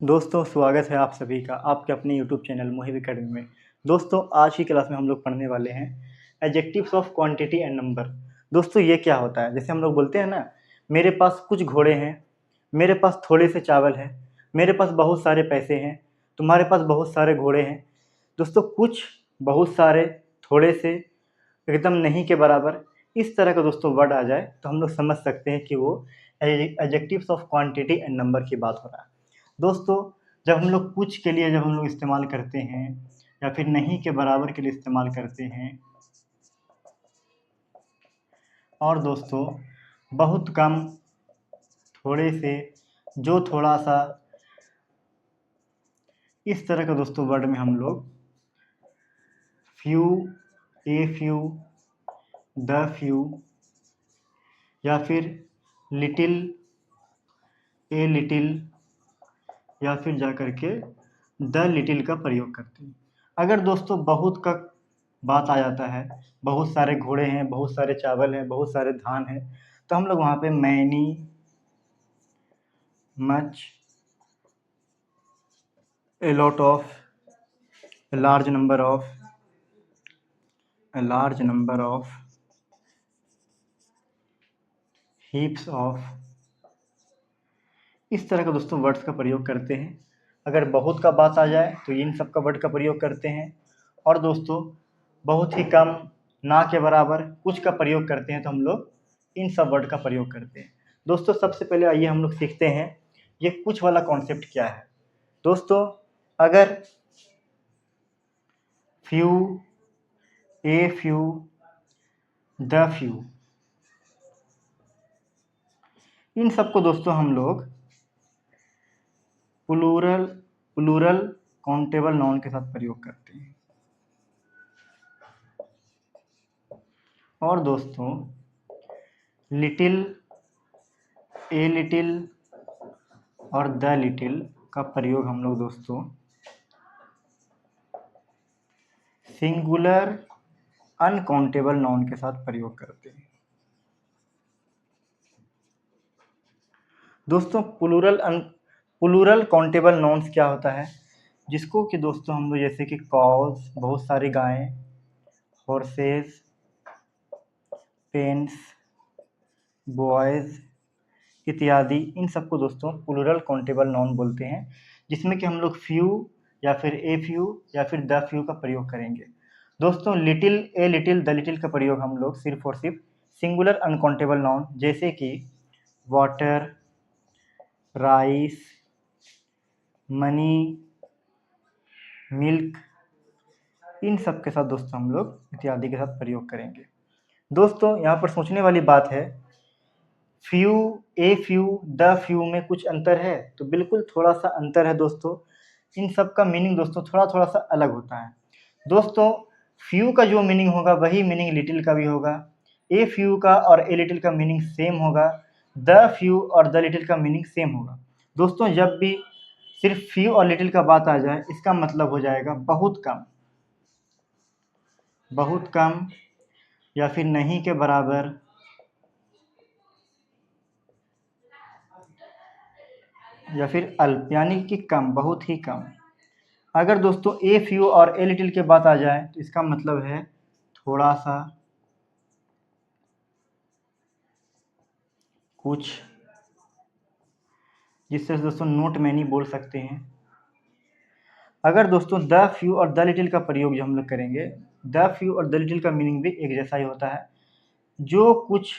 दोस्तों स्वागत है आप सभी का आपके अपने यूट्यूब चैनल मोहिब एकेडमी में। दोस्तों आज की क्लास में हम लोग पढ़ने वाले हैं adjectives of quantity and number. दोस्तों ये क्या होता है, जैसे हम लोग बोलते हैं ना, मेरे पास कुछ घोड़े हैं, मेरे पास थोड़े से चावल हैं, मेरे पास बहुत सारे पैसे हैं, तुम्हारे पास बहुत सारे घोड़े हैं। दोस्तों कुछ, बहुत सारे, थोड़े से, एकदम नहीं के बराबर, इस तरह का दोस्तों वर्ड आ जाए तो हम लोग समझ सकते हैं कि वो adjectives of quantity and number की बात हो रहा है। दोस्तों जब हम लोग कुछ के लिए जब हम लोग इस्तेमाल करते हैं या फिर नहीं के बराबर के लिए इस्तेमाल करते हैं, और दोस्तों बहुत कम, थोड़े से, जो थोड़ा सा, इस तरह का दोस्तों वर्ड में हम लोग few, a few, the few या फिर लिटिल, ए लिटिल या फिर जा कर के द लिटिल का प्रयोग करते हैं। अगर दोस्तों बहुत का बात आ जाता है, बहुत सारे घोड़े हैं, बहुत सारे चावल हैं, बहुत सारे धान हैं, तो हम लोग वहाँ पे many, much, A lot of, a large number of, a large number of, heaps of, इस तरह का दोस्तों वर्ड्स का प्रयोग करते हैं। अगर बहुत का बात आ जाए तो इन सब का वर्ड का प्रयोग करते हैं, और दोस्तों बहुत ही कम, ना के बराबर, कुछ का प्रयोग करते हैं तो हम लोग इन सब वर्ड का प्रयोग करते हैं। दोस्तों सबसे पहले आइए हम लोग सीखते हैं ये कुछ वाला कॉन्सेप्ट क्या है। दोस्तों अगर few, a few, the few, इन सबको दोस्तों हम लोग प्लूरल प्लूरल काउंटेबल नाउन के साथ प्रयोग करते हैं। और दोस्तों लिटिल, ए लिटिल और द लिटिल का प्रयोग हम लोग दोस्तों सिंगुलर अनकाउंटेबल नाउन के साथ प्रयोग करते हैं। दोस्तों प्लूरल काउंटेबल नाउन्स क्या होता है, जिसको कि दोस्तों हम लोग जैसे कि कॉज, बहुत सारी गायें, हॉर्सेस, पेन्स, बॉयज़ इत्यादि, इन सबको दोस्तों प्लूरल काउंटेबल नाउन बोलते हैं, जिसमें कि हम लोग फ्यू या फिर ए फ्यू या फिर द फ्यू का प्रयोग करेंगे। दोस्तों little, a little, the little का प्रयोग हम लोग सिर्फ और सिर्फ सिंगुलर अनकाउंटेबल नाउन जैसे कि वाटर, राइस, मनी, मिल्क, इन सब के साथ दोस्तों हम लोग इत्यादि के साथ प्रयोग करेंगे। दोस्तों यहाँ पर सोचने वाली बात है, few, a few, the few में कुछ अंतर है? तो बिल्कुल थोड़ा सा अंतर है दोस्तों। इन सब का मीनिंग दोस्तों थोड़ा थोड़ा सा अलग होता है। दोस्तों फ्यू का जो मीनिंग होगा वही मीनिंग लिटिल का भी होगा। ए फ्यू का और ए लिटिल का मीनिंग सेम होगा। द फ्यू और द लिटिल का मीनिंग सेम होगा। दोस्तों जब भी सिर्फ फ्यू और लिटिल का बात आ जाए, इसका मतलब हो जाएगा बहुत कम, बहुत कम या फिर नहीं के बराबर, या फिर अल्प, यानी कि कम, बहुत ही कम। अगर दोस्तों ए फ्यू और ए लिटिल के बात आ जाए तो इसका मतलब है थोड़ा सा, कुछ, जिससे दोस्तों नोट मैनी बोल सकते हैं। अगर दोस्तों द फ्यू और द लिटिल का प्रयोग जो हम लोग करेंगे, द फ्यू और द लिटिल का मीनिंग भी एक जैसा ही होता है। जो कुछ,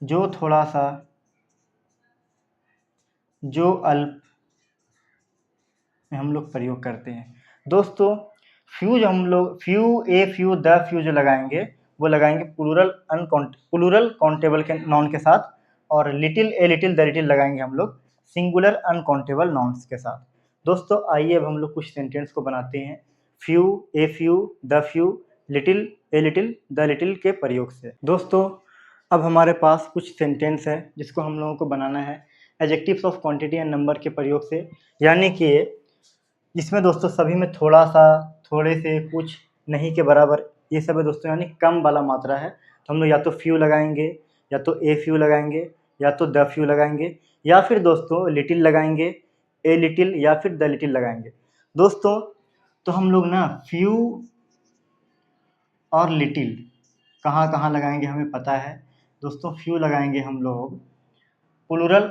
जो थोड़ा सा, जो अल्प में हम लोग प्रयोग करते हैं। दोस्तों फ्यू जो हम लोग few, a few, the few जो लगाएंगे वो लगाएंगे प्लूरल काउंटेबल के नाउन के साथ, और little, a little, the little लगाएंगे हम लोग सिंगुलर अनकाउंटेबल नाउन्स के साथ। दोस्तों आइए अब हम लोग कुछ सेंटेंस को बनाते हैं few, a few, the few, little, a little, the little के प्रयोग से। दोस्तों अब हमारे पास कुछ सेंटेंस है जिसको हम लोगों को बनाना है adjectives of quantity and number के प्रयोग से, यानी कि जिसमें दोस्तों सभी में थोड़ा सा, थोड़े से, कुछ, नहीं के बराबर, ये सब है दोस्तों, यानी कम वाला मात्रा है। तो हम लोग या तो फ्यू लगाएंगे, या तो ए फ्यू लगाएंगे, या तो द फ्यू लगाएंगे, या फिर दोस्तों लिटिल लगाएंगे, ए लिटिल या फिर द लिटिल लगाएंगे। दोस्तों तो हम लोग ना फ्यू और लिटिल कहाँ कहाँ लगाएंगे हमें पता है। दोस्तों फ्यू लगाएंगे हम लोग प्लूरल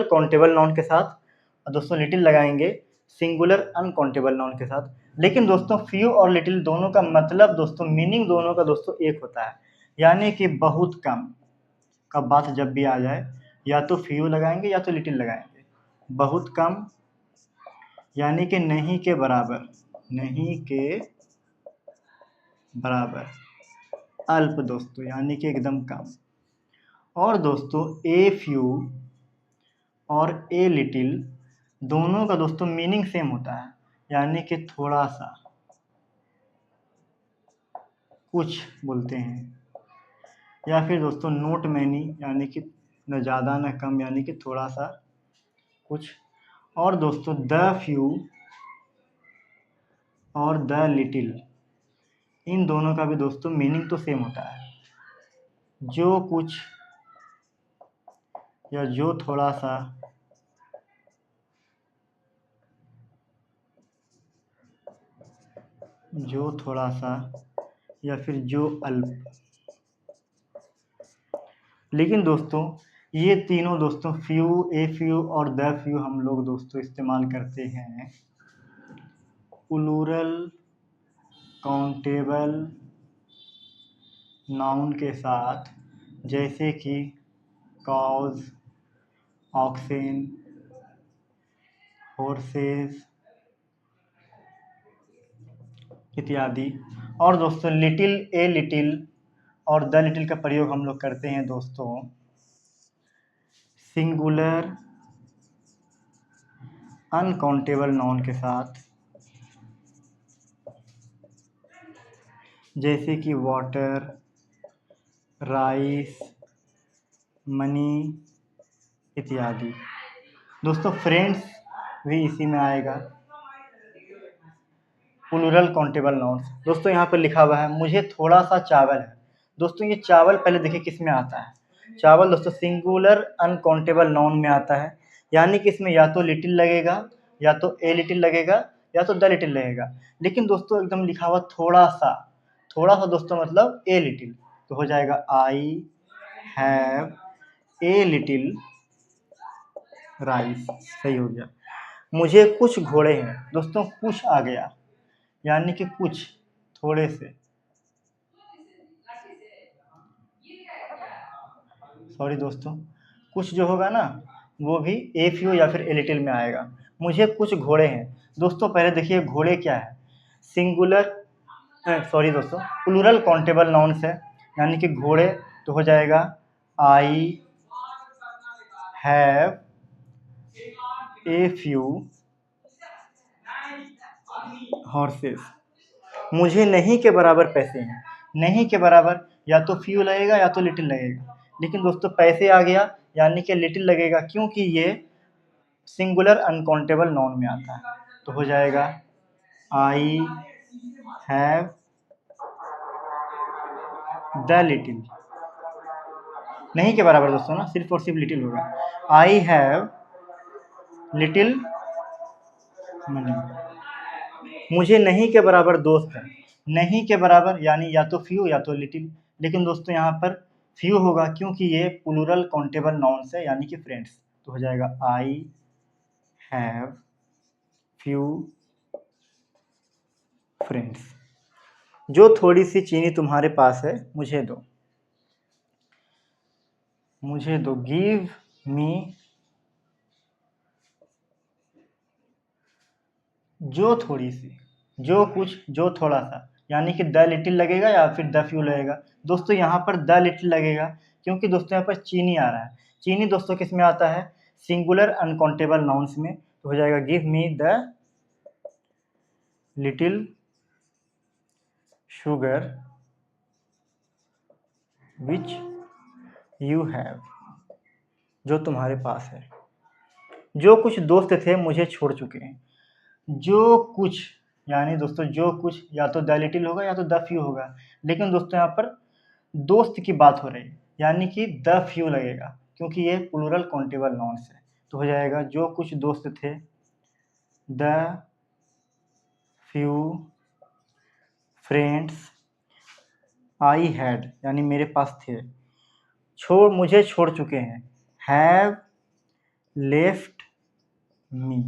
काउंटेबल नाउन के साथ, और दोस्तों लिटिल लगाएंगे सिंगुलर अनकाउंटेबल नाउन के साथ। लेकिन दोस्तों फ्यू और लिटिल दोनों का मतलब दोस्तों मीनिंग दोनों का दोस्तों एक होता है, यानी कि बहुत कम का बात जब भी आ जाए या तो फ्यू लगाएंगे या तो लिटिल लगाएंगे। बहुत कम यानी कि नहीं के बराबर, नहीं के बराबर। अल्प दोस्तों यानी कि एकदम कम। और दोस्तों ए फ्यू और ए लिटिल दोनों का दोस्तों मीनिंग सेम होता है, यानी कि थोड़ा सा, कुछ बोलते हैं। या फिर दोस्तों नोट मैनी यानी कि न ज़्यादा न कम, यानी कि थोड़ा सा कुछ। और दोस्तों द फ्यू और द लिटिल इन दोनों का भी दोस्तों मीनिंग तो सेम होता है, जो कुछ या जो थोड़ा सा, जो थोड़ा सा या फिर जो अल्प। लेकिन दोस्तों ये तीनों दोस्तों फ्यू, ए फ्यू और द फ्यू हम लोग दोस्तों इस्तेमाल करते हैं प्लूरल काउंटेबल नाउन के साथ, जैसे कि काउज, ऑक्सेन, हॉर्सेस इत्यादि। और दोस्तों लिटिल, ए लिटिल और द लिटिल का प्रयोग हम लोग करते हैं दोस्तों सिंगुलर अनकाउंटेबल नाउन के साथ, जैसे कि वाटर, राइस, मनी इत्यादि। दोस्तों फ्रेंड्स भी इसी में आएगा, प्लूरल काउंटेबल नाउन्स। दोस्तों यहाँ पर लिखा हुआ है मुझे थोड़ा सा चावल है। दोस्तों ये चावल पहले देखिए किस में आता है। चावल दोस्तों सिंगुलर अनकाउंटेबल नाउन में आता है, यानी कि इसमें या तो लिटिल लगेगा या तो ए लिटिल लगेगा या तो द लिटिल लगेगा। लेकिन दोस्तों एकदम लिखा हुआ थोड़ा सा, थोड़ा सा दोस्तों मतलब ए लिटिल, तो हो जाएगा आई हैव ए लिटिल राइस। सही हो गया। मुझे कुछ घोड़े हैं। दोस्तों कुछ आ गया, यानी कि कुछ, थोड़े से, सॉरी दोस्तों, कुछ जो होगा ना वो भी ए फ्यू या फिर ए लिटिल में आएगा। मुझे कुछ घोड़े हैं। दोस्तों पहले देखिए घोड़े क्या है, सिंगुलर, सॉरी दोस्तों प्लूरल काउंटेबल नाउन्स है, यानी कि घोड़े, तो हो जाएगा आई हैव ए फ्यू हॉर्सेस। मुझे नहीं के बराबर पैसे हैं। नहीं के बराबर या तो फ्यू लगेगा या तो लिटिल लगेगा, लेकिन दोस्तों पैसे आ गया यानी कि लिटिल लगेगा, क्योंकि ये सिंगुलर अनकाउंटेबल नाउन में आता है। तो हो जाएगा आई हैव द लिटिल। नहीं के बराबर दोस्तों ना, सिर्फ और सिर्फ लिटिल होगा। I have little money. मुझे नहीं के बराबर दोस्त है। नहीं के बराबर यानी या तो फ्यू या तो लिटिल, लेकिन दोस्तों यहाँ पर फ्यू होगा क्योंकि ये प्लूरल काउंटेबल नाउन्स है, यानी कि फ्रेंड्स। तो हो जाएगा आई हैव फ्यू फ्रेंड्स। जो थोड़ी सी चीनी तुम्हारे पास है मुझे दो, मुझे दो, गिव मी, जो थोड़ी सी, जो कुछ, जो थोड़ा सा, यानी कि द लिटिल लगेगा या फिर द फ्यू लगेगा। दोस्तों यहाँ पर द लिटिल लगेगा क्योंकि दोस्तों यहाँ पर चीनी आ रहा है। चीनी दोस्तों किस में आता है, सिंगुलर अनकाउंटेबल नाउन्स में। तो हो जाएगा give me the little sugar which you have, जो तुम्हारे पास है। जो कुछ दोस्त थे मुझे छोड़ चुके हैं। जो कुछ यानी दोस्तों जो कुछ या तो द लिटिल होगा या तो द फ्यू होगा, लेकिन दोस्तों यहाँ पर दोस्त की बात हो रही है, यानी कि द फ्यू लगेगा। क्योंकि ये प्लूरल काउंटेबल नाउन्स है। तो हो जाएगा जो कुछ दोस्त थे, the few friends I had, यानी मेरे पास थे, मुझे छोड़ चुके हैं, हैव लेफ्ट मी।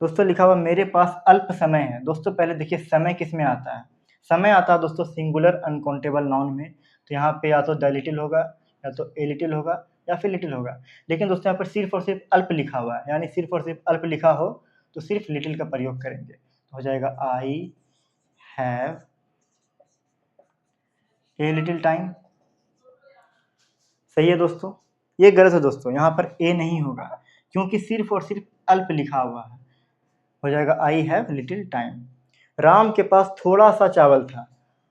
दोस्तों लिखा हुआ मेरे पास अल्प समय है। दोस्तों पहले देखिए समय किस में आता है, समय आता है दोस्तों सिंगुलर अनकाउंटेबल नाउन में। तो यहाँ पे या तो द लिटिल होगा, या तो ए लिटिल होगा, या फिर लिटिल होगा। लेकिन दोस्तों यहाँ पर सिर्फ और सिर्फ अल्प लिखा हुआ है, यानी सिर्फ और सिर्फ अल्प लिखा हो तो सिर्फ लिटिल का प्रयोग करेंगे। तो हो जाएगा आई हैव ए लिटिल टाइम। सही है दोस्तों, ये गलत है दोस्तों, यहाँ पर ए नहीं होगा क्योंकि सिर्फ और सिर्फ अल्प लिखा हुआ है। हो जाएगा I have little time. Ram के पास थोड़ा सा चावल था,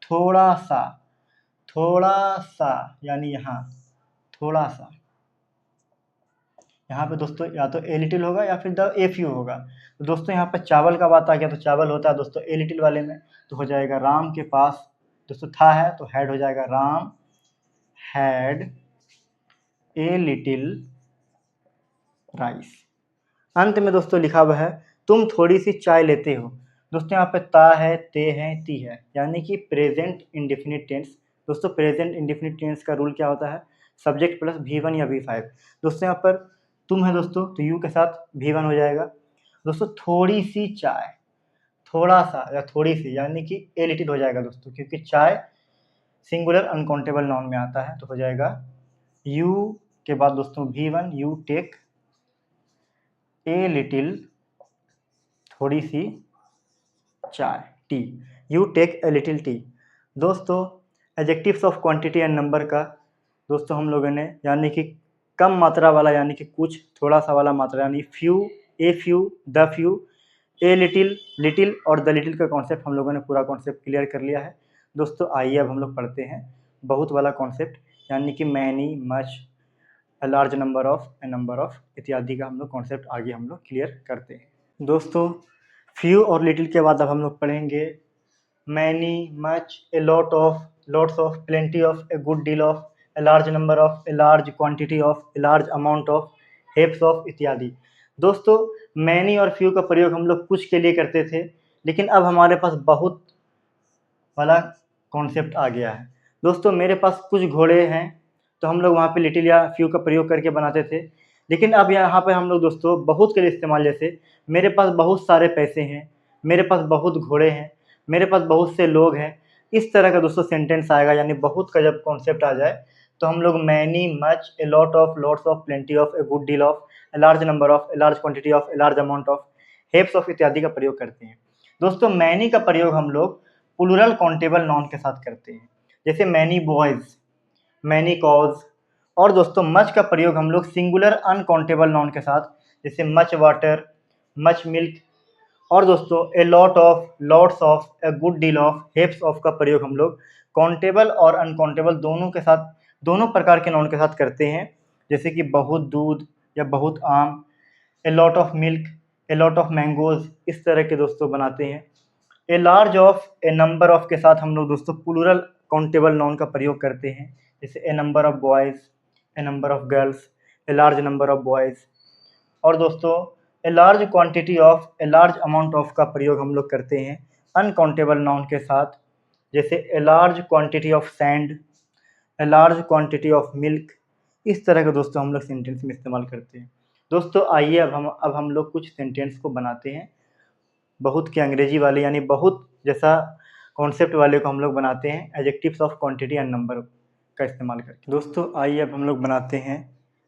थोड़ा सा, थोड़ा सा यानी यहाँ थोड़ा सा। यहाँ पे दोस्तों या तो ए लिटिल होगा या फिर द ए फ्यू होगा। तो दोस्तों यहाँ पर चावल का बात आ गया, तो चावल होता है दोस्तों ए लिटिल वाले में। तो हो जाएगा राम के पास, दोस्तों था है तो हैड हो जाएगा, Ram had a little rice. अंत में दोस्तों लिखा हुआ है तुम थोड़ी सी चाय लेते हो। दोस्तों यहाँ पे ता है, ते है, ती है, यानी कि प्रेजेंट इंडेफिनिट टेंस। दोस्तों प्रेजेंट इंडेफिनिट टेंस का रूल क्या होता है, सब्जेक्ट प्लस V1 या V5। दोस्तों यहाँ पर तुम है दोस्तों, तो यू के साथ V1 हो जाएगा। दोस्तों थोड़ी सी चाय, थोड़ा सा या थोड़ी सी यानी कि ए लिटिल हो जाएगा दोस्तों, क्योंकि चाय सिंगुलर अनकाउंटेबल नाउन में आता है। तो हो जाएगा यू के बाद दोस्तों V1, you take a little, थोड़ी सी चाय, tea, you take a little tea. दोस्तों adjectives of quantity and number का दोस्तों हम लोगों ने, यानी कि कम मात्रा वाला, यानी कि कुछ, थोड़ा सा वाला मात्रा, यानी few, a few, the few, a little, little और द लिटिल का कॉन्सेप्ट हम लोगों ने पूरा कॉन्सेप्ट क्लियर कर लिया है। दोस्तों आइए अब हम लोग पढ़ते हैं बहुत वाला कॉन्सेप्ट, यानी कि many, much, a large number of, A number of इत्यादि का हम लोग कॉन्सेप्ट आगे हम लोग क्लियर करते हैं। दोस्तों फ्यू और लिटिल के बाद अब हम लोग पढ़ेंगे many, much, A lot of, lots of, plenty of, a good deal of, a large number of, a large quantity of, a large amount of, heaps of इत्यादि। दोस्तों मैनी और फ्यू का प्रयोग हम लोग कुछ के लिए करते थे, लेकिन अब हमारे पास बहुत वाला कॉन्सेप्ट आ गया है। दोस्तों मेरे पास कुछ घोड़े हैं, तो हम लोग वहाँ पे लिटिल या फ्यू का प्रयोग करके बनाते थे। लेकिन अब यहाँ पे हम लोग दोस्तों बहुत के लिए इस्तेमाल, जैसे मेरे पास बहुत सारे पैसे हैं, मेरे पास बहुत घोड़े हैं, मेरे पास बहुत से लोग हैं, इस तरह का दोस्तों सेंटेंस आएगा। यानी बहुत का जब कॉन्सेप्ट आ जाए तो हम लोग many, much, A lot of, lots of, plenty of, a good deal of, a large number of, a large quantity of, a large amount of, heaps of इत्यादि का प्रयोग करते हैं। दोस्तों मैनी का प्रयोग हम लोग प्लूरल काउंटेबल नाउन के साथ करते हैं, जैसे मैनी बॉयज, मैनी कॉज। और दोस्तों मच का प्रयोग हम लोग सिंगुलर अनकाउंटेबल नाउन के साथ, जैसे मच वाटर, मच मिल्क। और दोस्तों ए lot of, lots of, a good deal of, heaps of का प्रयोग हम लोग काउंटेबल और अनकाउंटेबल दोनों के साथ, दोनों प्रकार के नाउन के साथ करते हैं, जैसे कि बहुत दूध या बहुत आम, ए lot of milk, A lot of mangoes, इस तरह के दोस्तों बनाते हैं। A large of, A number of के साथ हम लोग दोस्तों प्लूरल काउंटेबल नाउन का प्रयोग करते हैं, जैसे a number of boys, a number of girls, a large number of boys. और दोस्तों a large quantity of, a large amount of का प्रयोग हम लोग करते हैं अनकाउंटेबल नाउन के साथ, जैसे ए large quantity of sand, A large quantity of milk. इस तरह के दोस्तों हम लोग सेंटेंस में इस्तेमाल करते हैं। दोस्तों आइए अब हम लोग कुछ सेंटेंस को बनाते हैं, बहुत के अंग्रेजी वाले, यानी बहुत जैसा कॉन्सेप्ट वाले को हम लोग बनाते हैं adjectives of quantity and number का इस्तेमाल करके। दोस्तों आइए अब हम लोग बनाते हैं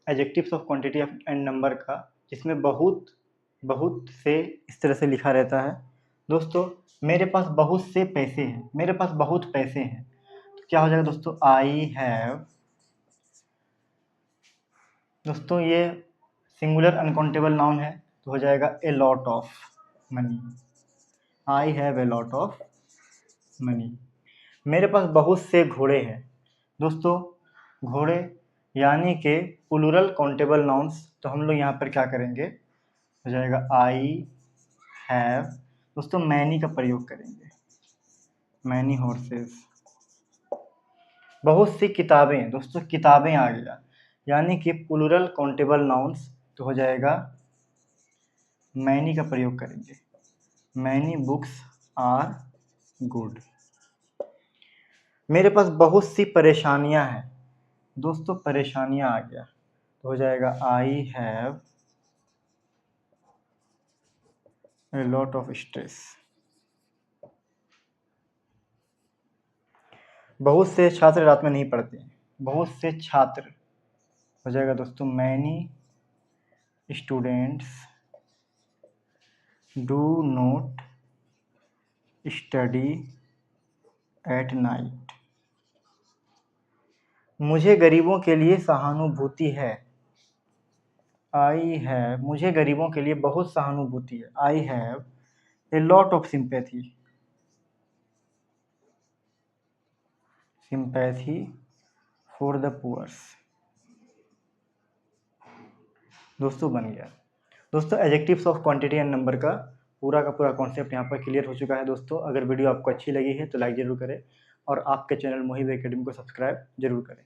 adjectives of quantity and number का, जिसमें बहुत, बहुत से इस तरह से लिखा रहता है। दोस्तों मेरे पास बहुत से पैसे हैं, मेरे पास बहुत पैसे हैं, तो क्या हो जाएगा दोस्तों, आई हैव। दोस्तों ये सिंगुलर अनकाउंटेबल नाउन है, तो हो जाएगा ए lot of money, I have a lot of money. मेरे पास बहुत से घोड़े हैं। दोस्तों घोड़े यानी कि प्लूरल काउंटेबल नाउन्स, तो हम लोग यहाँ पर क्या करेंगे, हो जाएगा आई हैव। दोस्तों मैनी का प्रयोग करेंगे, मैनी हॉर्सेस। बहुत सी किताबें, दोस्तों किताबें आ गया, यानी कि प्लूरल काउंटेबल नाउन्स तो हो जाएगा मैनी का प्रयोग करेंगे। Many books are good. मेरे पास बहुत सी परेशानियां हैं। दोस्तों परेशानियां आ गया तो हो जाएगा आई have a lot of stress. बहुत से छात्र रात में नहीं पढ़ते हैं। बहुत से छात्र हो जाएगा दोस्तों many students do not study at night. मुझे गरीबों के लिए सहानुभूति है। आई हैव, मुझे गरीबों के लिए बहुत सहानुभूति है। I have a lot of sympathy. Sympathy for the poors. दोस्तों बन गया। दोस्तों adjectives of quantity and number का पूरा कॉन्सेप्ट यहाँ पर क्लियर हो चुका है। दोस्तों अगर वीडियो आपको अच्छी लगी है तो लाइक ज़रूर करें और आपके चैनल मोहिब एकेडमी को सब्सक्राइब जरूर करें।